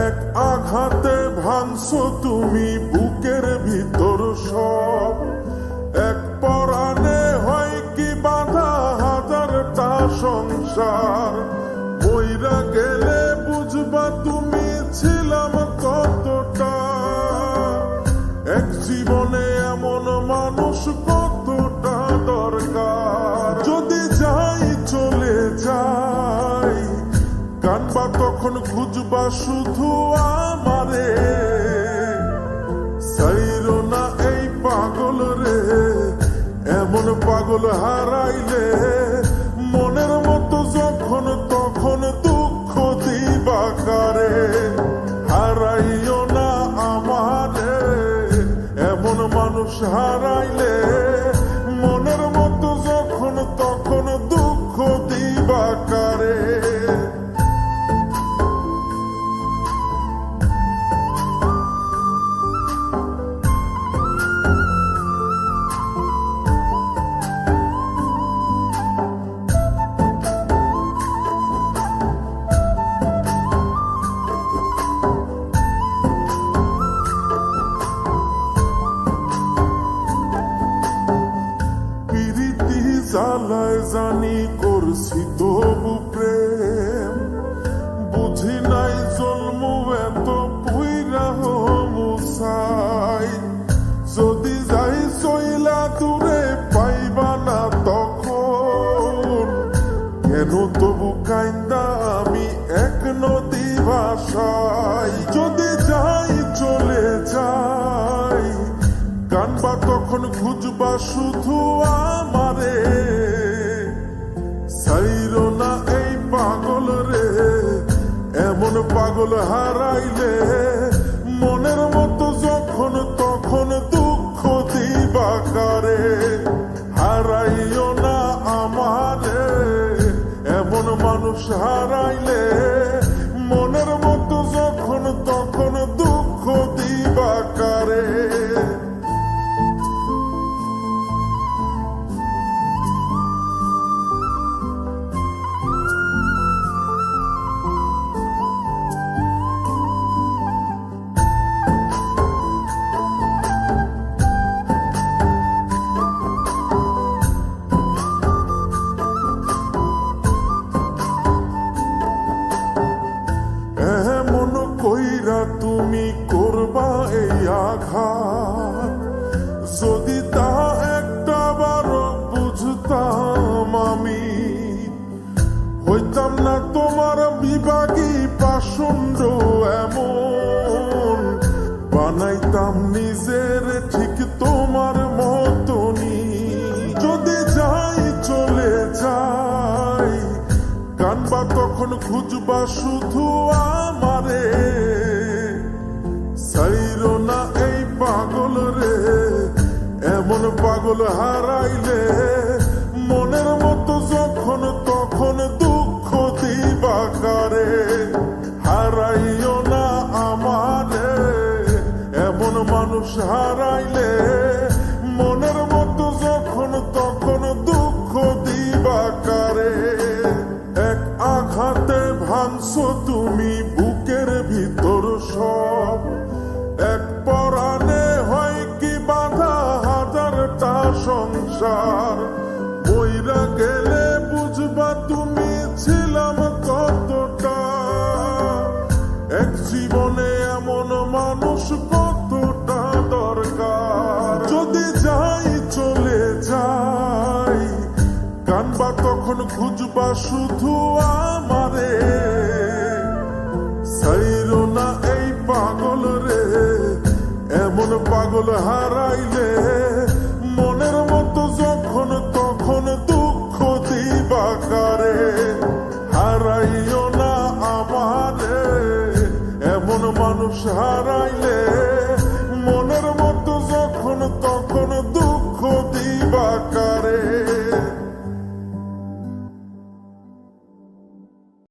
এক আঘাতে ভাঙছো তুমি বুকের ভিতর সব, এক পরাণে হয় কি বাঁধা হাজারটা সংসার। মইরা গেলে বুঝবা তুমি ছিলাম কতটা, এক জীবনে এমন মানুষ কতটা দরকার। যদি যাই চলে যাই কানবা তখন খুঁজবা শুধু আমারে, সাইরো না এই পাগল রে, এমন পাগল হারাইলে মনের মতো যখন তখন দুঃখ দিবা কারে। হারাইও না আমারে, এমন মানুষ হারাইলে মনের মতো যখন তখন দুঃখ দিবা কারে। জ্বালায় জানি করছি তবু প্রেম, বুঝি নাই জন্ম এত পুইরা মুসাই। যদি যাই চইলা দূরে পাইবা না তখন, কেন তবু কাইন্দা আমি এক নদী ভাষাই। যদি যাই চলে যাই কানবা তখন খুঁজবা শুধু আমারে, সাইরো না এই পাগল রে, এমন পাগল হারাইলে মনের মতো যখন তখন দুঃখ দিবা কারে। হারাইও না আমারে, এমন মানুষ হারাইলে মনের মতো যখন তখন দুঃখ দিবা কারে। তুমি করবা এই আঘাত, যদি তা একটা বারো বুঝতাম আমি, হইতাম না তোমার বিভাগী পাষণ্ড এমন, বানাইতাম নিজের ঠিক তোমার মতনই। যদি যাই চলে যাই কানবা তখন খুঁজবা শুধু আমারে, সাইরো না এই পাগল রে, এমন পাগল হারাইলে মনের মতো যখন তখন দুঃখ দিবা কারে। হারাইও না আমারে, এমন মানুষ হারাইলে মনের মতো যখন তখন দুঃখ দিবা কারে। এক আঘাতে ভাঙছো তুমি বুকের ভিতর সব, এক পরাণে হয় কি বাঁধা হাজারটা সংসার। মইরা গেলে বুঝবা তুমি ছিলাম কতটা, এক জীবনে এমন মানুষ কতটা দরকার। যদি যাই চলে যাই কানবা তখন খুঁজবা শুধু আমারে, সাইরো না এই পাগল রে, এমন পাগল হারাইলে মনের মতো যখন তখন দুঃখ দিবা কারে। হারাইও না আমারে, এমন মানুষ হারাইলে